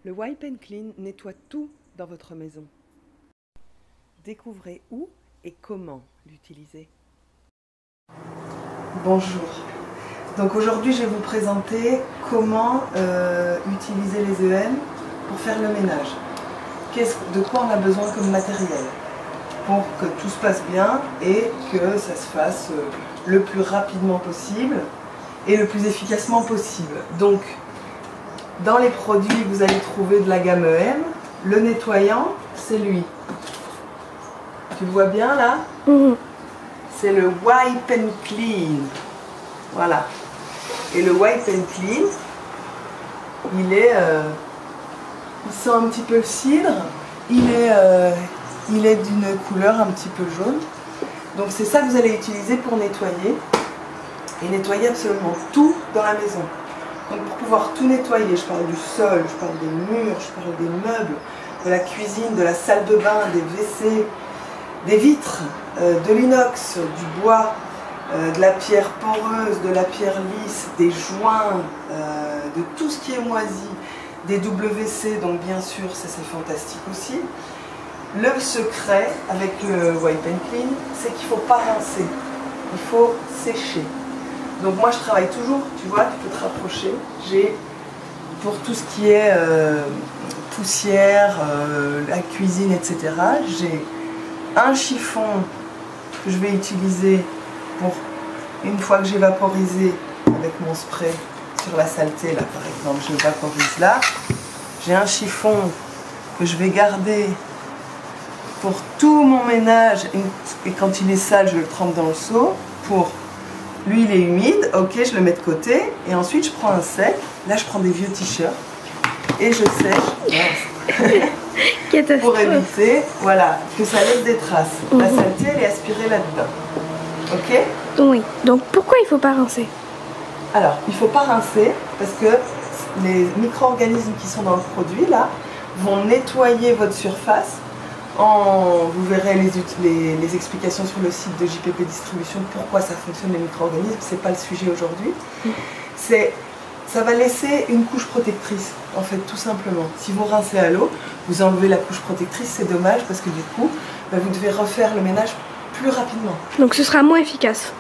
Le Wipe and Clean nettoie tout dans votre maison. Découvrez où et comment l'utiliser. Bonjour. Donc aujourd'hui je vais vous présenter comment utiliser les EM pour faire le ménage. De quoi on a besoin comme matériel pour que tout se passe bien et que ça se fasse le plus rapidement possible et le plus efficacement possible. Donc dans les produits vous allez trouver de la gamme EM. Le nettoyant, c'est lui. Tu le vois bien là? C'est le Wipe and Clean. Voilà. Et le Wipe and Clean, il sent un petit peu le cidre. Il est d'une couleur un petit peu jaune. Donc c'est ça que vous allez utiliser pour nettoyer. Et nettoyer absolument tout dans la maison. Donc pour pouvoir tout nettoyer, je parle du sol, je parle des murs, je parle des meubles, de la cuisine, de la salle de bain, des WC, des vitres, de l'inox, du bois, de la pierre poreuse, de la pierre lisse, des joints, de tout ce qui est moisi, des WC, donc bien sûr ça c'est fantastique aussi. Le secret avec le Wipe and Clean, c'est qu'il ne faut pas rincer, il faut sécher. Donc moi je travaille toujours, tu vois, tu peux te rapprocher, j'ai pour tout ce qui est poussière, la cuisine, etc. J'ai un chiffon que je vais utiliser pour une fois que j'ai vaporisé avec mon spray sur la saleté, là par exemple, je vaporise là. J'ai un chiffon que je vais garder pour tout mon ménage et quand il est sale, je le trempe dans le seau. Lui il est humide, ok, je le mets de côté et ensuite je prends un sec. Là je prends des vieux t-shirts et je sèche pour éviter, voilà, que ça laisse des traces. La saleté elle est aspirée là-dedans, ok? Oui, donc pourquoi il ne faut pas rincer? Alors, il ne faut pas rincer parce que les micro-organismes qui sont dans le produit là vont nettoyer votre surface. Vous verrez les explications sur le site de JPP Distribution, pourquoi ça fonctionne les micro-organismes, c'est pas le sujet aujourd'hui. Ça va laisser une couche protectrice, en fait, tout simplement. Si vous rincez à l'eau, vous enlevez la couche protectrice, c'est dommage parce que du coup, vous devez refaire le ménage plus rapidement. Donc ce sera moins efficace.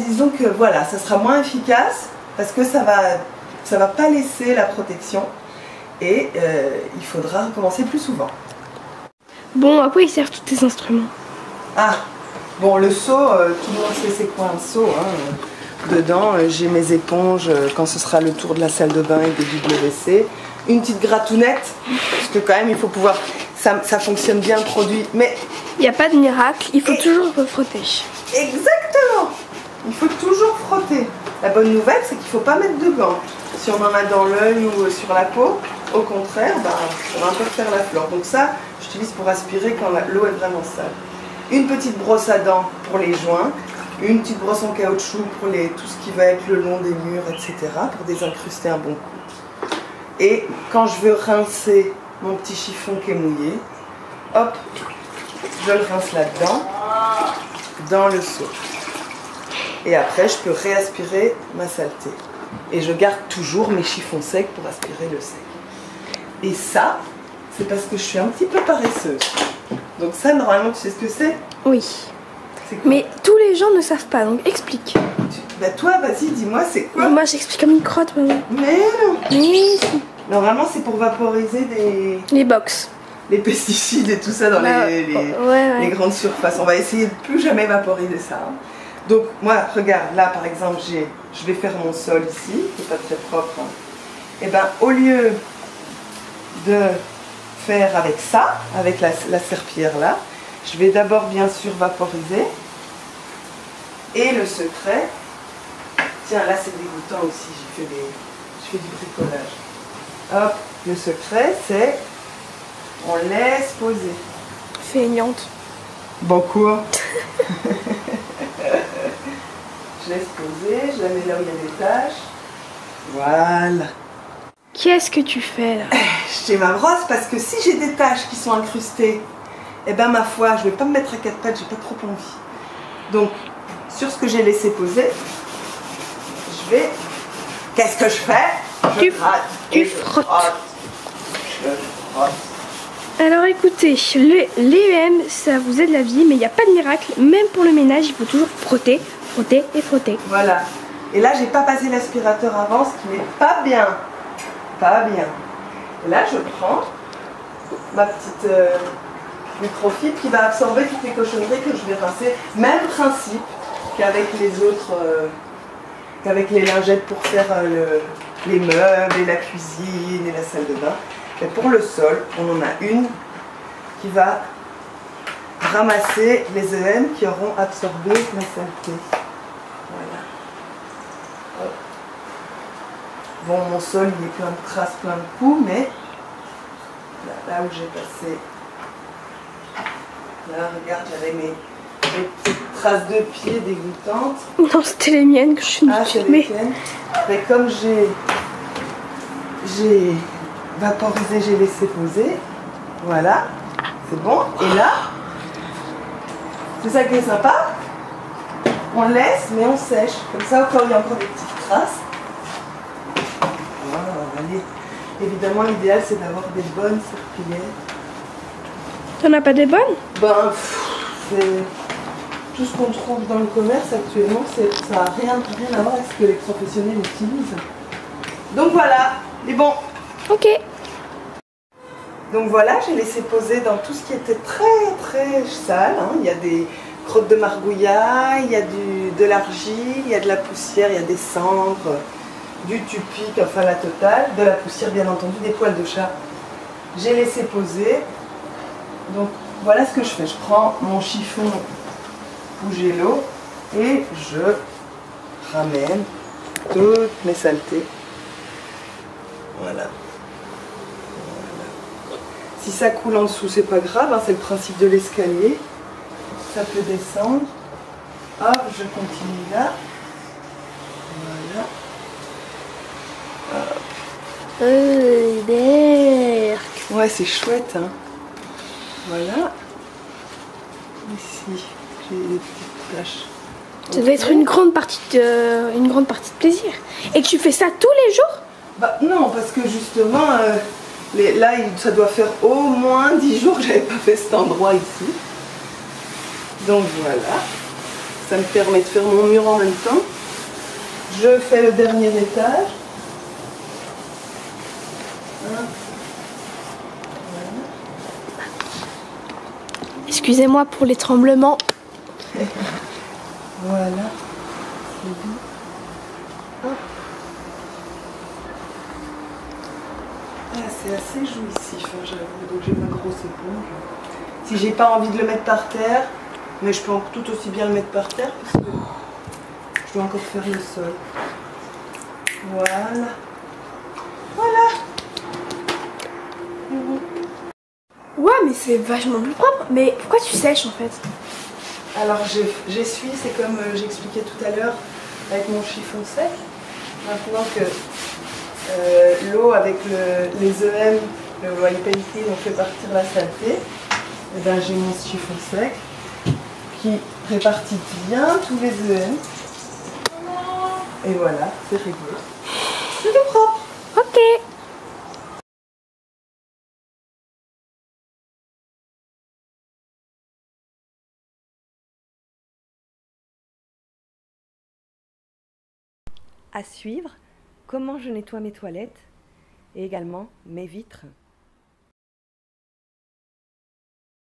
Disons que voilà, ça sera moins efficace parce que ça va pas laisser la protection et il faudra recommencer plus souvent. Bon, à quoi ils servent tous tes instruments? Ah, bon, le seau, tout le monde sait c'est quoi un seau. Hein. Dedans, j'ai mes éponges quand ce sera le tour de la salle de bain et des WC. Une petite gratounette, parce que quand même, il faut pouvoir... Ça fonctionne bien le produit, mais... Il n'y a pas de miracle, il faut toujours frotter. Exactement. Il faut toujours frotter. La bonne nouvelle, c'est qu'il ne faut pas mettre de gants. Si on en a dans l'œil ou sur la peau, au contraire, on va un peu faire la flore. Donc ça, j'utilise pour aspirer quand l'eau est vraiment sale. Une petite brosse à dents pour les joints, une petite brosse en caoutchouc pour tout ce qui va être le long des murs, etc. pour désincruster un bon coup. Et quand je veux rincer mon petit chiffon qui est mouillé, hop, je le rince là-dedans, dans le seau. Et après, je peux réaspirer ma saleté. Et je garde toujours mes chiffons secs pour aspirer le sec. Et ça, c'est parce que je suis un petit peu paresseuse. Donc ça, normalement, tu sais ce que c'est? Oui. Mais tous les gens ne savent pas, donc explique. Toi, vas-y, dis-moi, c'est quoi? Moi, j'explique comme une crotte, maman. Mais non. Oui. Normalement, c'est pour vaporiser les box. Les pesticides et tout ça dans les grandes surfaces. On va essayer de plus jamais vaporiser ça. Hein. Donc, moi, regarde, là, par exemple, je vais faire mon sol ici, qui n'est pas très propre. Hein. Et bien, au lieu de faire avec ça, avec la serpillière là, je vais d'abord bien sûr vaporiser. Et le secret, tiens là c'est dégoûtant aussi, je fais du bricolage. Hop, le secret c'est, on laisse poser. Feignante. Bon quoi. Je laisse poser, je la mets là où il y a des taches. Voilà. Qu'est-ce que tu fais là? J'ai ma brosse parce que si j'ai des taches qui sont incrustées, eh ben ma foi, je vais pas me mettre à quatre pattes, j'ai pas trop envie. Donc, sur ce que j'ai laissé poser, je vais... Qu'est-ce que je fais? Je gratte. Tu frottes. je frotte. Alors écoutez, l'EM ça vous aide la vie, mais il n'y a pas de miracle. Même pour le ménage, il faut toujours frotter, frotter et frotter. Voilà. Et là, j'ai pas passé l'aspirateur avant, ce qui n'est pas bien. Pas bien. Et là, je prends ma petite microfibre qui va absorber toutes les cochonneries que je vais rincer. Même principe qu'avec les autres, qu'avec les lingettes pour faire les meubles et la cuisine et la salle de bain. Et pour le sol, on en a une qui va ramasser les EM qui auront absorbé la saleté. Voilà. Hop. Bon, mon sol, il est plein de traces, plein de coups, mais là où j'ai passé, là, regarde, j'avais mes petites traces de pieds dégoûtantes. Non, c'était les miennes que je suis mais comme j'ai vaporisé, j'ai laissé poser, voilà, c'est bon. Et là, c'est ça qui est sympa, on laisse, mais on sèche. Comme ça, au cas où il y a encore des petites traces. Voilà, allez. Évidemment, l'idéal, c'est d'avoir des bonnes serpillères. T'en as pas des bonnes? Ben, c'est tout ce qu'on trouve dans le commerce actuellement, ça n'a rien à voir avec ce que les professionnels utilisent. Donc voilà, et bon. Ok. Donc voilà, j'ai laissé poser dans tout ce qui était très sale. Hein. Il y a des crottes de margouillat, il y a de l'argile, il y a de la poussière, il y a des cendres, du tupic, enfin la totale, de la poussière bien entendu, des poils de chat. J'ai laissé poser. Donc voilà ce que je fais. Je prends mon chiffon où j'ai l'eau et je ramène toutes mes saletés. Voilà. Si ça coule en dessous, c'est pas grave, hein, c'est le principe de l'escalier. Ça peut descendre. Hop, je continue là. Voilà. Ouais, c'est chouette. Hein. Voilà. Ici, j'ai des petites taches. Ça doit être une grande partie de plaisir. Et tu fais ça tous les jours? Bah non, parce que justement, là, ça doit faire au moins 10 jours que j'avais pas fait cet endroit ici. Donc voilà, ça me permet de faire mon mur en même temps. Je fais le dernier étage. Voilà. Excusez-moi pour les tremblements. Voilà. C'est bon. Hop. Ah, c'est assez jouissif, hein, j'avoue. Donc j'ai ma grosse éponge. Si j'ai pas envie de le mettre par terre, mais je peux tout aussi bien le mettre par terre parce que je dois encore faire le sol. Voilà. Voilà. Ouais, mais c'est vachement plus propre. Mais pourquoi tu sèches en fait? Alors j'essuie, c'est comme j'expliquais tout à l'heure avec mon chiffon sec. Maintenant que l'eau avec les EM, le oil painting, on fait partir la saleté, et ben j'ai mon chiffon sec qui répartit bien tous les EM. Et voilà, c'est réglé. C'est tout propre. Ok. À suivre, comment je nettoie mes toilettes et également mes vitres.